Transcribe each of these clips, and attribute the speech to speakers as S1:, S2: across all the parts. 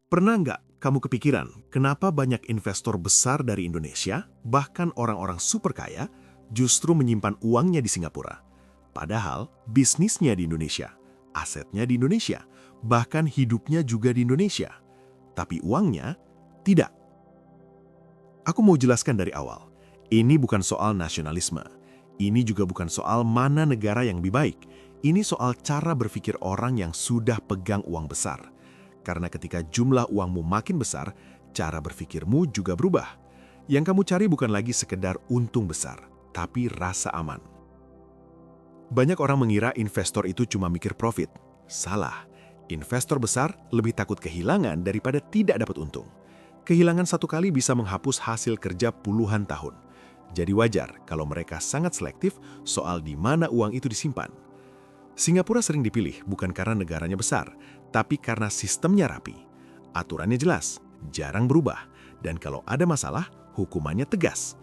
S1: Pernah nggak kamu kepikiran kenapa banyak investor besar dari Indonesia, bahkan orang-orang super kaya, justru menyimpan uangnya di Singapura? Padahal bisnisnya di Indonesia, asetnya di Indonesia, bahkan hidupnya juga di Indonesia. Tapi uangnya tidak. Aku mau jelaskan dari awal. Ini bukan soal nasionalisme. Ini juga bukan soal mana negara yang lebih baik. Ini soal cara berpikir orang yang sudah pegang uang besar. Karena ketika jumlah uangmu makin besar, cara berpikirmu juga berubah. Yang kamu cari bukan lagi sekedar untung besar, tapi rasa aman. Banyak orang mengira investor itu cuma mikir profit. Salah. Investor besar lebih takut kehilangan daripada tidak dapat untung. Kehilangan satu kali bisa menghapus hasil kerja puluhan tahun. Jadi wajar kalau mereka sangat selektif soal di mana uang itu disimpan. Singapura sering dipilih bukan karena negaranya besar, tapi karena sistemnya rapi. Aturannya jelas, jarang berubah, dan kalau ada masalah, hukumannya tegas.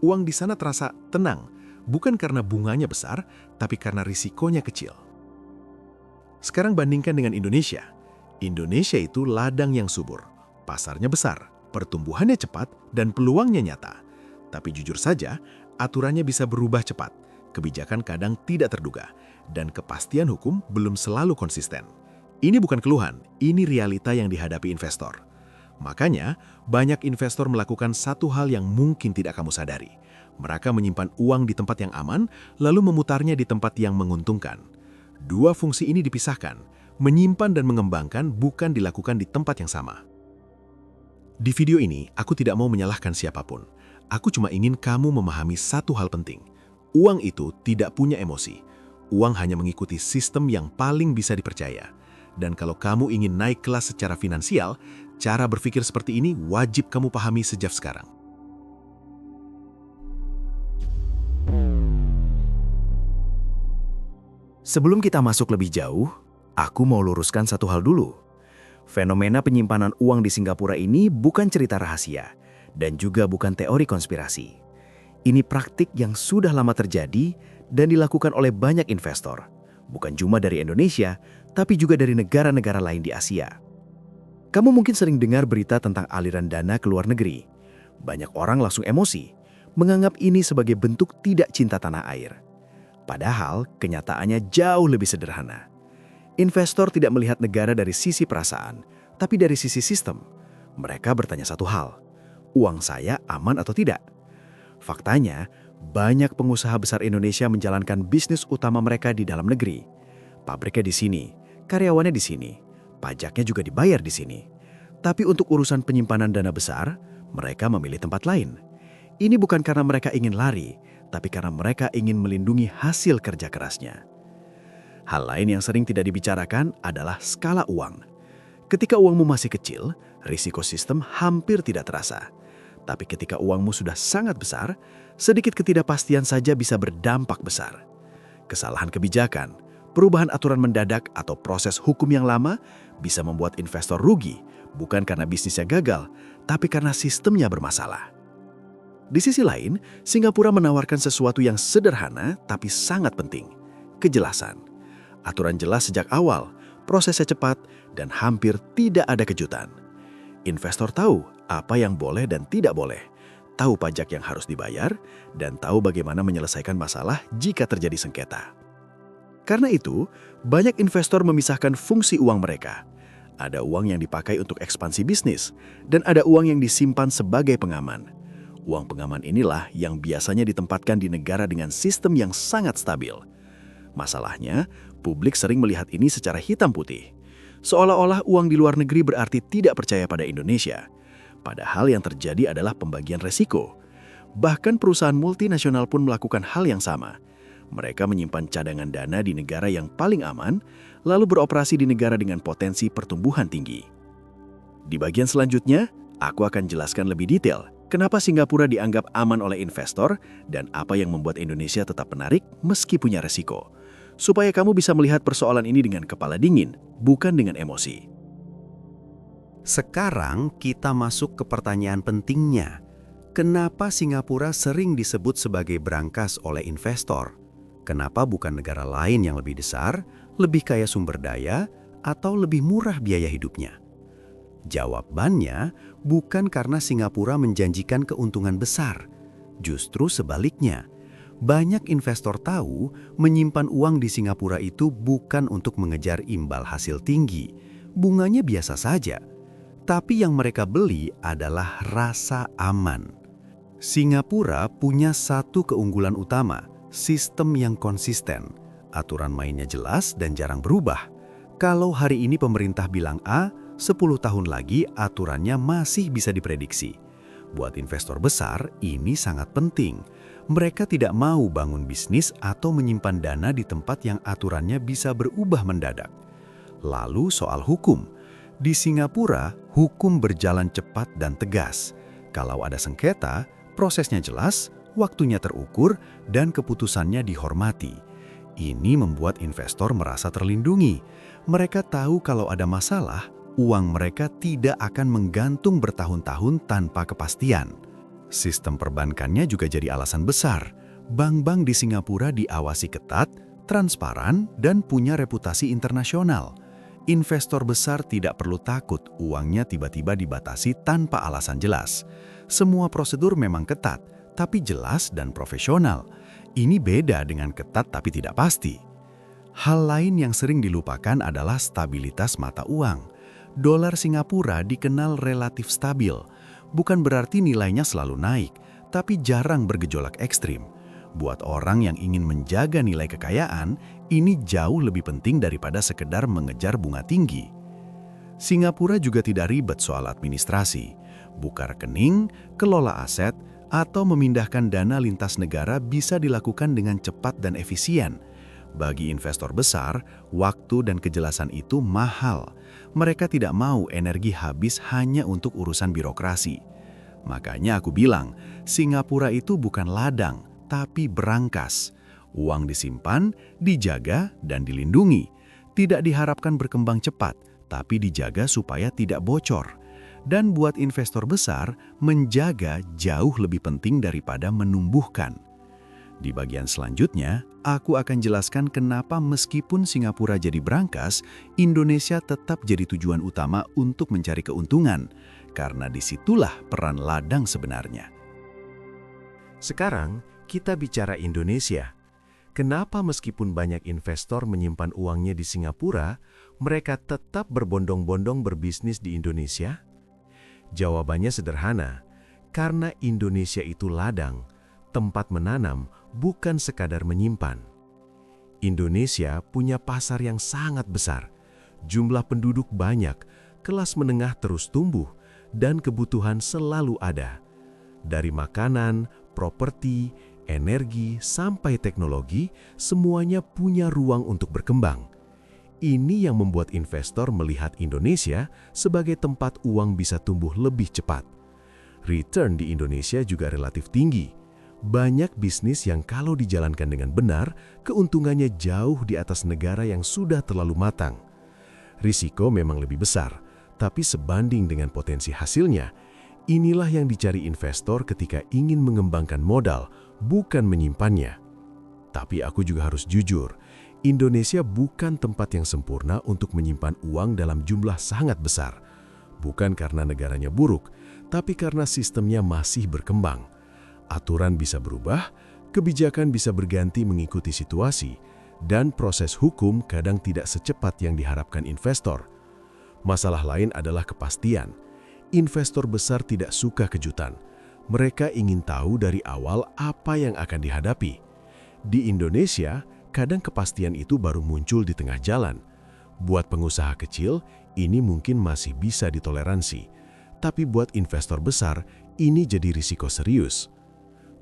S1: Uang di sana terasa tenang, bukan karena bunganya besar, tapi karena risikonya kecil. Sekarang bandingkan dengan Indonesia. Indonesia itu ladang yang subur, pasarnya besar, pertumbuhannya cepat, dan peluangnya nyata. Tapi jujur saja, aturannya bisa berubah cepat, kebijakan kadang tidak terduga, dan kepastian hukum belum selalu konsisten. Ini bukan keluhan, ini realita yang dihadapi investor. Makanya, banyak investor melakukan satu hal yang mungkin tidak kamu sadari. Mereka menyimpan uang di tempat yang aman, lalu memutarnya di tempat yang menguntungkan. Dua fungsi ini dipisahkan, menyimpan dan mengembangkan bukan dilakukan di tempat yang sama. Di video ini, aku tidak mau menyalahkan siapapun. Aku cuma ingin kamu memahami satu hal penting. Uang itu tidak punya emosi. Uang hanya mengikuti sistem yang paling bisa dipercaya. Dan kalau kamu ingin naik kelas secara finansial, cara berpikir seperti ini wajib kamu pahami sejak sekarang.
S2: Sebelum kita masuk lebih jauh, aku mau luruskan satu hal dulu. Fenomena penyimpanan uang di Singapura ini bukan cerita rahasia dan juga bukan teori konspirasi. Ini praktik yang sudah lama terjadi dan dilakukan oleh banyak investor, bukan cuma dari Indonesia, tapi juga dari negara-negara lain di Asia. Kamu mungkin sering dengar berita tentang aliran dana ke luar negeri. Banyak orang langsung emosi, menganggap ini sebagai bentuk tidak cinta tanah air. Padahal kenyataannya jauh lebih sederhana. Investor tidak melihat negara dari sisi perasaan, tapi dari sisi sistem. Mereka bertanya satu hal, uang saya aman atau tidak? Faktanya, banyak pengusaha besar Indonesia menjalankan bisnis utama mereka di dalam negeri. Pabriknya di sini, karyawannya di sini, pajaknya juga dibayar di sini. Tapi untuk urusan penyimpanan dana besar, mereka memilih tempat lain. Ini bukan karena mereka ingin lari, tapi karena mereka ingin melindungi hasil kerja kerasnya. Hal lain yang sering tidak dibicarakan adalah skala uang. Ketika uangmu masih kecil, risiko sistem hampir tidak terasa. Tapi ketika uangmu sudah sangat besar, sedikit ketidakpastian saja bisa berdampak besar. Kesalahan kebijakan, perubahan aturan mendadak atau proses hukum yang lama bisa membuat investor rugi, bukan karena bisnisnya gagal, tapi karena sistemnya bermasalah. Di sisi lain, Singapura menawarkan sesuatu yang sederhana tapi sangat penting, kejelasan. Aturan jelas sejak awal, prosesnya cepat, dan hampir tidak ada kejutan. Investor tahu apa yang boleh dan tidak boleh, tahu pajak yang harus dibayar, dan tahu bagaimana menyelesaikan masalah jika terjadi sengketa. Karena itu, banyak investor memisahkan fungsi uang mereka. Ada uang yang dipakai untuk ekspansi bisnis, dan ada uang yang disimpan sebagai pengaman. Uang pengaman inilah yang biasanya ditempatkan di negara dengan sistem yang sangat stabil. Masalahnya, publik sering melihat ini secara hitam putih. Seolah-olah uang di luar negeri berarti tidak percaya pada Indonesia. Padahal yang terjadi adalah pembagian resiko. Bahkan perusahaan multinasional pun melakukan hal yang sama. Mereka menyimpan cadangan dana di negara yang paling aman, lalu beroperasi di negara dengan potensi pertumbuhan tinggi. Di bagian selanjutnya, aku akan jelaskan lebih detail kenapa Singapura dianggap aman oleh investor dan apa yang membuat Indonesia tetap menarik meski punya resiko. Supaya kamu bisa melihat persoalan ini dengan kepala dingin, bukan dengan emosi.
S3: Sekarang kita masuk ke pertanyaan pentingnya. Kenapa Singapura sering disebut sebagai brankas oleh investor? Kenapa bukan negara lain yang lebih besar, lebih kaya sumber daya, atau lebih murah biaya hidupnya? Jawabannya bukan karena Singapura menjanjikan keuntungan besar. Justru sebaliknya, banyak investor tahu menyimpan uang di Singapura itu bukan untuk mengejar imbal hasil tinggi. Bunganya biasa saja. Tapi yang mereka beli adalah rasa aman. Singapura punya satu keunggulan utama, sistem yang konsisten. Aturan mainnya jelas dan jarang berubah. Kalau hari ini pemerintah bilang A, 10 tahun lagi aturannya masih bisa diprediksi. Buat investor besar, ini sangat penting. Mereka tidak mau bangun bisnis atau menyimpan dana di tempat yang aturannya bisa berubah mendadak. Lalu soal hukum. Di Singapura, hukum berjalan cepat dan tegas. Kalau ada sengketa, prosesnya jelas, waktunya terukur, dan keputusannya dihormati. Ini membuat investor merasa terlindungi. Mereka tahu kalau ada masalah, uang mereka tidak akan menggantung bertahun-tahun tanpa kepastian. Sistem perbankannya juga jadi alasan besar. Bank-bank di Singapura diawasi ketat, transparan, dan punya reputasi internasional. Investor besar tidak perlu takut uangnya tiba-tiba dibatasi tanpa alasan jelas. Semua prosedur memang ketat, tapi jelas dan profesional. Ini beda dengan ketat tapi tidak pasti. Hal lain yang sering dilupakan adalah stabilitas mata uang. Dolar Singapura dikenal relatif stabil. Bukan berarti nilainya selalu naik, tapi jarang bergejolak ekstrim. Buat orang yang ingin menjaga nilai kekayaan, ini jauh lebih penting daripada sekedar mengejar bunga tinggi. Singapura juga tidak ribet soal administrasi. Buka rekening, kelola aset, atau memindahkan dana lintas negara bisa dilakukan dengan cepat dan efisien. Bagi investor besar, waktu dan kejelasan itu mahal. Mereka tidak mau energi habis hanya untuk urusan birokrasi. Makanya aku bilang, Singapura itu bukan ladang, tapi berangkas. Uang disimpan, dijaga, dan dilindungi. Tidak diharapkan berkembang cepat, tapi dijaga supaya tidak bocor. Dan buat investor besar, menjaga jauh lebih penting daripada menumbuhkan. Di bagian selanjutnya, aku akan jelaskan kenapa meskipun Singapura jadi berangkas, Indonesia tetap jadi tujuan utama untuk mencari keuntungan. Karena disitulah peran ladang sebenarnya.
S1: Sekarang, kita bicara Indonesia. Kenapa meskipun banyak investor menyimpan uangnya di Singapura, mereka tetap berbondong-bondong berbisnis di Indonesia? Jawabannya sederhana, karena Indonesia itu ladang, tempat menanam, bukan sekadar menyimpan. Indonesia punya pasar yang sangat besar, jumlah penduduk banyak, kelas menengah terus tumbuh, dan kebutuhan selalu ada. Dari makanan, properti, energi, sampai teknologi, semuanya punya ruang untuk berkembang. Ini yang membuat investor melihat Indonesia sebagai tempat uang bisa tumbuh lebih cepat. Return di Indonesia juga relatif tinggi. Banyak bisnis yang kalau dijalankan dengan benar, keuntungannya jauh di atas negara yang sudah terlalu matang. Risiko memang lebih besar, tapi sebanding dengan potensi hasilnya, inilah yang dicari investor ketika ingin mengembangkan modal, bukan menyimpannya. Tapi aku juga harus jujur, Indonesia bukan tempat yang sempurna untuk menyimpan uang dalam jumlah sangat besar. Bukan karena negaranya buruk, tapi karena sistemnya masih berkembang. Aturan bisa berubah, kebijakan bisa berganti mengikuti situasi, dan proses hukum kadang tidak secepat yang diharapkan investor. Masalah lain adalah kepastian. Investor besar tidak suka kejutan. Mereka ingin tahu dari awal apa yang akan dihadapi. Di Indonesia, kadang kepastian itu baru muncul di tengah jalan. Buat pengusaha kecil, ini mungkin masih bisa ditoleransi. Tapi buat investor besar, ini jadi risiko serius.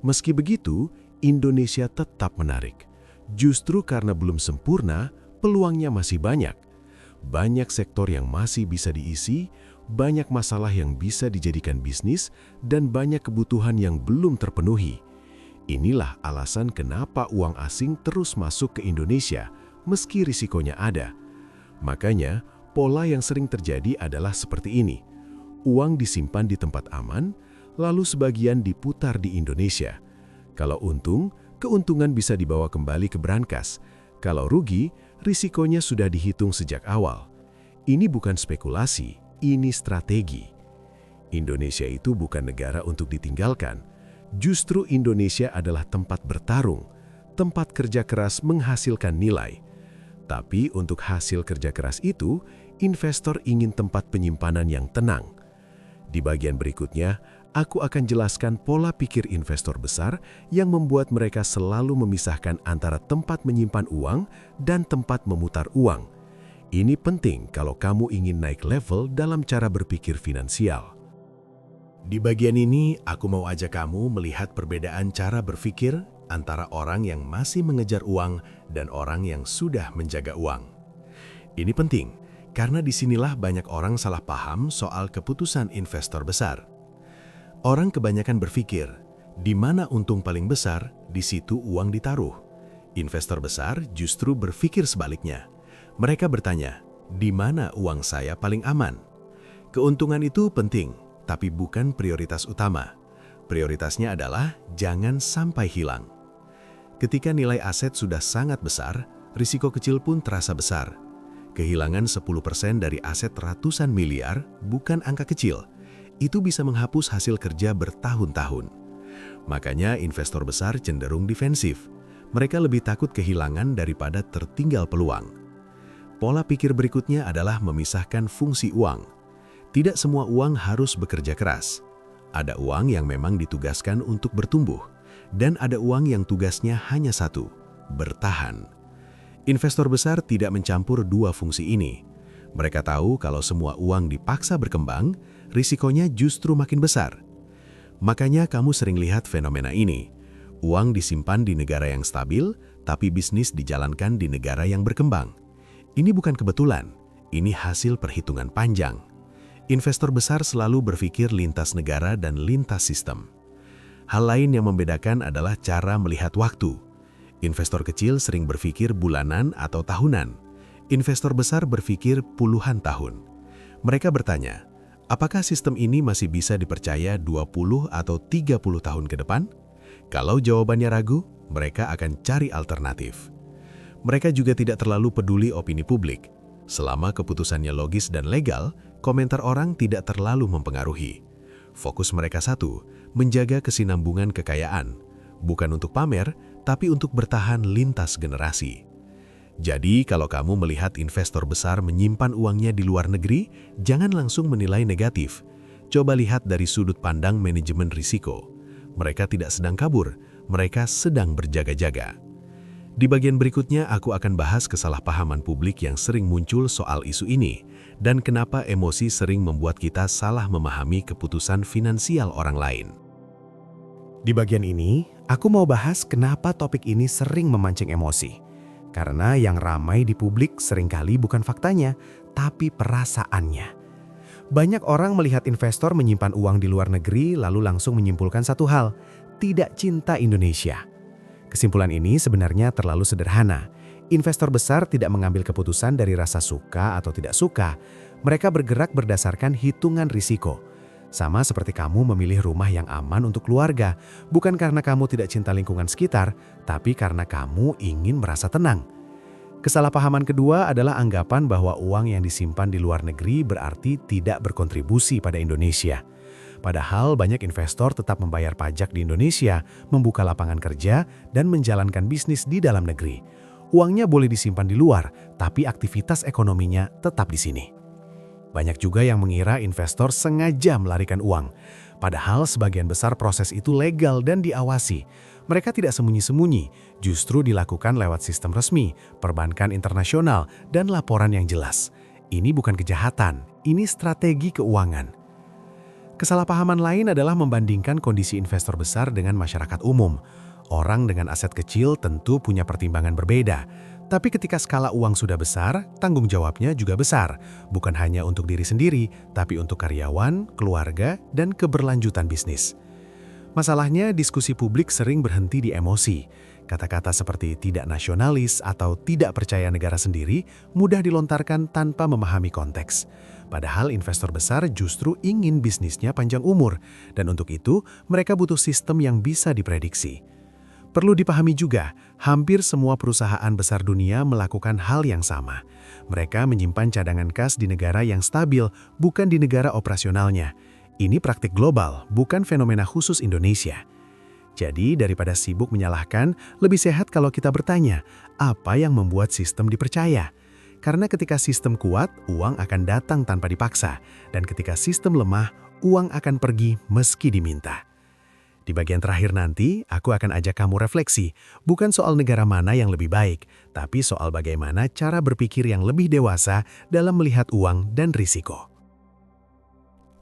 S1: Meski begitu, Indonesia tetap menarik. Justru karena belum sempurna, peluangnya masih banyak. Banyak sektor yang masih bisa diisi, banyak masalah yang bisa dijadikan bisnis, dan banyak kebutuhan yang belum terpenuhi. Inilah alasan kenapa uang asing terus masuk ke Indonesia, meski risikonya ada. Makanya, pola yang sering terjadi adalah seperti ini. Uang disimpan di tempat aman, lalu sebagian diputar di Indonesia. Kalau untung, keuntungan bisa dibawa kembali ke brankas. Kalau rugi, risikonya sudah dihitung sejak awal. Ini bukan spekulasi, ini strategi. Indonesia itu bukan negara untuk ditinggalkan. Justru Indonesia adalah tempat bertarung, tempat kerja keras menghasilkan nilai. Tapi untuk hasil kerja keras itu, investor ingin tempat penyimpanan yang tenang. Di bagian berikutnya, aku akan jelaskan pola pikir investor besar yang membuat mereka selalu memisahkan antara tempat menyimpan uang dan tempat memutar uang. Ini penting kalau kamu ingin naik level dalam cara berpikir finansial. Di bagian ini, aku mau ajak kamu melihat perbedaan cara berpikir antara orang yang masih mengejar uang dan orang yang sudah menjaga uang. Ini penting, karena disinilah banyak orang salah paham soal keputusan investor besar. Orang kebanyakan berpikir, di mana untung paling besar, di situ uang ditaruh. Investor besar justru berpikir sebaliknya. Mereka bertanya, di mana uang saya paling aman? Keuntungan itu penting, tapi bukan prioritas utama. Prioritasnya adalah jangan sampai hilang. Ketika nilai aset sudah sangat besar, risiko kecil pun terasa besar. Kehilangan 10% dari aset ratusan miliar bukan angka kecil. Itu bisa menghapus hasil kerja bertahun-tahun. Makanya investor besar cenderung defensif. Mereka lebih takut kehilangan daripada tertinggal peluang. Pola pikir berikutnya adalah memisahkan fungsi uang. Tidak semua uang harus bekerja keras. Ada uang yang memang ditugaskan untuk bertumbuh, dan ada uang yang tugasnya hanya satu, bertahan. Investor besar tidak mencampur dua fungsi ini. Mereka tahu kalau semua uang dipaksa berkembang, risikonya justru makin besar. Makanya kamu sering lihat fenomena ini. Uang disimpan di negara yang stabil, tapi bisnis dijalankan di negara yang berkembang. Ini bukan kebetulan, ini hasil perhitungan panjang. Investor besar selalu berpikir lintas negara dan lintas sistem. Hal lain yang membedakan adalah cara melihat waktu. Investor kecil sering berpikir bulanan atau tahunan. Investor besar berpikir puluhan tahun. Mereka bertanya, apakah sistem ini masih bisa dipercaya 20 atau 30 tahun ke depan? Kalau jawabannya ragu, mereka akan cari alternatif. Mereka juga tidak terlalu peduli opini publik. Selama keputusannya logis dan legal, komentar orang tidak terlalu mempengaruhi. Fokus mereka satu, menjaga kesinambungan kekayaan. Bukan untuk pamer, tapi untuk bertahan lintas generasi. Jadi, kalau kamu melihat investor besar menyimpan uangnya di luar negeri, jangan langsung menilai negatif. Coba lihat dari sudut pandang manajemen risiko. Mereka tidak sedang kabur, mereka sedang berjaga-jaga. Di bagian berikutnya, aku akan bahas kesalahpahaman publik yang sering muncul soal isu ini, dan kenapa emosi sering membuat kita salah memahami keputusan finansial orang lain.
S3: Di bagian ini, aku mau bahas kenapa topik ini sering memancing emosi. Karena yang ramai di publik seringkali bukan faktanya, tapi perasaannya. Banyak orang melihat investor menyimpan uang di luar negeri lalu langsung menyimpulkan satu hal, tidak cinta Indonesia. Kesimpulan ini sebenarnya terlalu sederhana. Investor besar tidak mengambil keputusan dari rasa suka atau tidak suka. Mereka bergerak berdasarkan hitungan risiko. Sama seperti kamu memilih rumah yang aman untuk keluarga, bukan karena kamu tidak cinta lingkungan sekitar, tapi karena kamu ingin merasa tenang. Kesalahpahaman kedua adalah anggapan bahwa uang yang disimpan di luar negeri berarti tidak berkontribusi pada Indonesia. Padahal banyak investor tetap membayar pajak di Indonesia, membuka lapangan kerja, dan menjalankan bisnis di dalam negeri. Uangnya boleh disimpan di luar, tapi aktivitas ekonominya tetap di sini. Banyak juga yang mengira investor sengaja melarikan uang. Padahal sebagian besar proses itu legal dan diawasi. Mereka tidak sembunyi-sembunyi, justru dilakukan lewat sistem resmi, perbankan internasional, dan laporan yang jelas. Ini bukan kejahatan, ini strategi keuangan. Kesalahpahaman lain adalah membandingkan kondisi investor besar dengan masyarakat umum. Orang dengan aset kecil tentu punya pertimbangan berbeda. Tapi ketika skala uang sudah besar, tanggung jawabnya juga besar. Bukan hanya untuk diri sendiri, tapi untuk karyawan, keluarga, dan keberlanjutan bisnis. Masalahnya, diskusi publik sering berhenti di emosi. Kata-kata seperti tidak nasionalis atau tidak percaya negara sendiri mudah dilontarkan tanpa memahami konteks. Padahal investor besar justru ingin bisnisnya panjang umur, dan untuk itu mereka butuh sistem yang bisa diprediksi. Perlu dipahami juga, hampir semua perusahaan besar dunia melakukan hal yang sama. Mereka menyimpan cadangan kas di negara yang stabil, bukan di negara operasionalnya. Ini praktik global, bukan fenomena khusus Indonesia. Jadi, daripada sibuk menyalahkan, lebih sehat kalau kita bertanya, apa yang membuat sistem dipercaya? Karena ketika sistem kuat, uang akan datang tanpa dipaksa. Dan ketika sistem lemah, uang akan pergi meski diminta. Di bagian terakhir nanti, aku akan ajak kamu refleksi, bukan soal negara mana yang lebih baik, tapi soal bagaimana cara berpikir yang lebih dewasa dalam melihat uang dan risiko.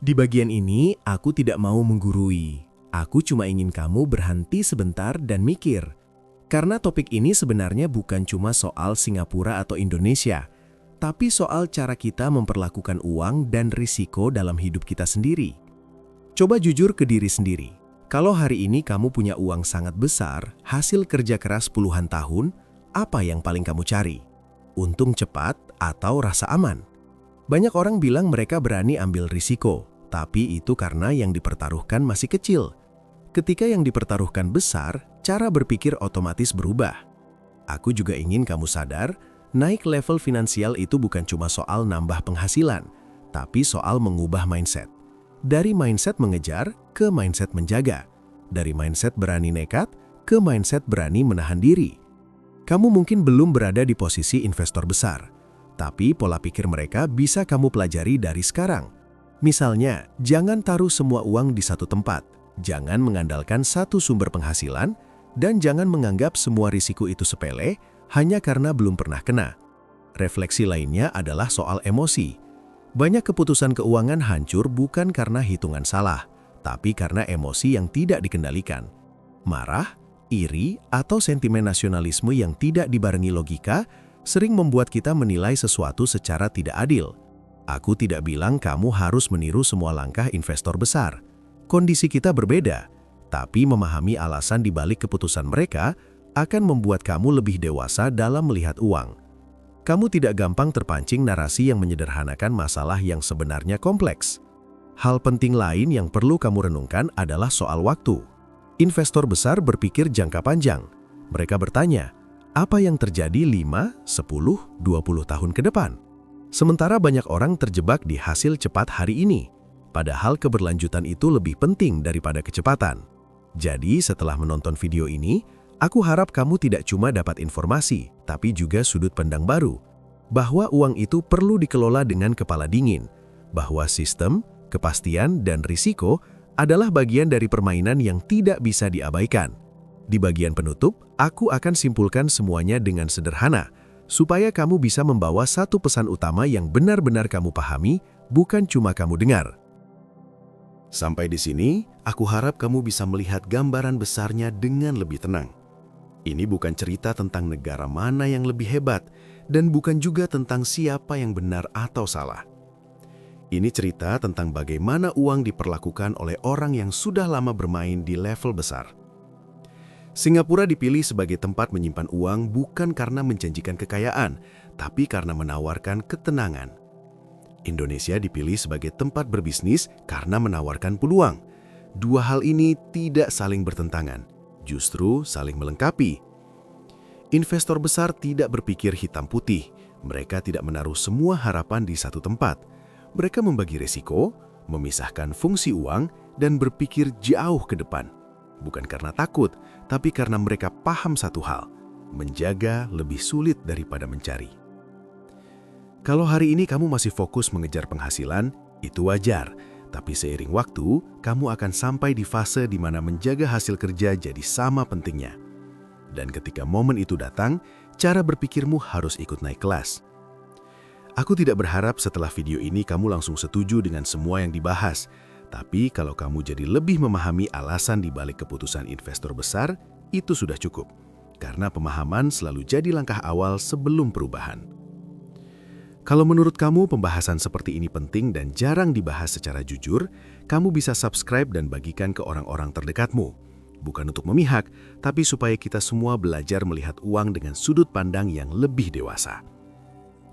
S4: Di bagian ini, aku tidak mau menggurui. Aku cuma ingin kamu berhenti sebentar dan mikir. Karena topik ini sebenarnya bukan cuma soal Singapura atau Indonesia, tapi soal cara kita memperlakukan uang dan risiko dalam hidup kita sendiri. Coba jujur ke diri sendiri. Kalau hari ini kamu punya uang sangat besar, hasil kerja keras puluhan tahun, apa yang paling kamu cari? Untung cepat atau rasa aman? Banyak orang bilang mereka berani ambil risiko, tapi itu karena yang dipertaruhkan masih kecil. Ketika yang dipertaruhkan besar, cara berpikir otomatis berubah. Aku juga ingin kamu sadar, naik level finansial itu bukan cuma soal nambah penghasilan, tapi soal mengubah mindset. Dari mindset mengejar ke mindset menjaga. Dari mindset berani nekat ke mindset berani menahan diri. Kamu mungkin belum berada di posisi investor besar, tapi pola pikir mereka bisa kamu pelajari dari sekarang. Misalnya, jangan taruh semua uang di satu tempat, jangan mengandalkan satu sumber penghasilan, dan jangan menganggap semua risiko itu sepele hanya karena belum pernah kena. Refleksi lainnya adalah soal emosi. Banyak keputusan keuangan hancur bukan karena hitungan salah, tapi karena emosi yang tidak dikendalikan. Marah, iri, atau sentimen nasionalisme yang tidak dibarengi logika sering membuat kita menilai sesuatu secara tidak adil. Aku tidak bilang kamu harus meniru semua langkah investor besar. Kondisi kita berbeda, tapi memahami alasan di balik keputusan mereka akan membuat kamu lebih dewasa dalam melihat uang. Kamu tidak gampang terpancing narasi yang menyederhanakan masalah yang sebenarnya kompleks. Hal penting lain yang perlu kamu renungkan adalah soal waktu. Investor besar berpikir jangka panjang. Mereka bertanya, apa yang terjadi 5, 10, 20 tahun ke depan? Sementara banyak orang terjebak di hasil cepat hari ini. Padahal keberlanjutan itu lebih penting daripada kecepatan. Jadi setelah menonton video ini, aku harap kamu tidak cuma dapat informasi, tapi juga sudut pandang baru. Bahwa uang itu perlu dikelola dengan kepala dingin. Bahwa sistem, kepastian, dan risiko adalah bagian dari permainan yang tidak bisa diabaikan. Di bagian penutup, aku akan simpulkan semuanya dengan sederhana, supaya kamu bisa membawa satu pesan utama yang benar-benar kamu pahami, bukan cuma kamu dengar. Sampai di sini, aku harap kamu bisa melihat gambaran besarnya dengan lebih tenang. Ini bukan cerita tentang negara mana yang lebih hebat, dan bukan juga tentang siapa yang benar atau salah. Ini cerita tentang bagaimana uang diperlakukan oleh orang yang sudah lama bermain di level besar. Singapura dipilih sebagai tempat menyimpan uang bukan karena menjanjikan kekayaan, tapi karena menawarkan ketenangan. Indonesia dipilih sebagai tempat berbisnis karena menawarkan peluang. Dua hal ini tidak saling bertentangan, justru saling melengkapi. Investor besar tidak berpikir hitam putih. Mereka tidak menaruh semua harapan di satu tempat. Mereka membagi risiko, memisahkan fungsi uang, dan berpikir jauh ke depan. Bukan karena takut, tapi karena mereka paham satu hal, menjaga lebih sulit daripada mencari. Kalau hari ini kamu masih fokus mengejar penghasilan, itu wajar. Tapi seiring waktu, kamu akan sampai di fase di mana menjaga hasil kerja jadi sama pentingnya. Dan ketika momen itu datang, cara berpikirmu harus ikut naik kelas. Aku tidak berharap setelah video ini kamu langsung setuju dengan semua yang dibahas. Tapi kalau kamu jadi lebih memahami alasan di balik keputusan investor besar, itu sudah cukup. Karena pemahaman selalu jadi langkah awal sebelum perubahan. Kalau menurut kamu pembahasan seperti ini penting dan jarang dibahas secara jujur, kamu bisa subscribe dan bagikan ke orang-orang terdekatmu. Bukan untuk memihak, tapi supaya kita semua belajar melihat uang dengan sudut pandang yang lebih dewasa.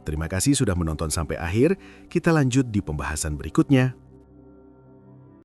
S4: Terima kasih sudah menonton sampai akhir, kita lanjut di pembahasan berikutnya.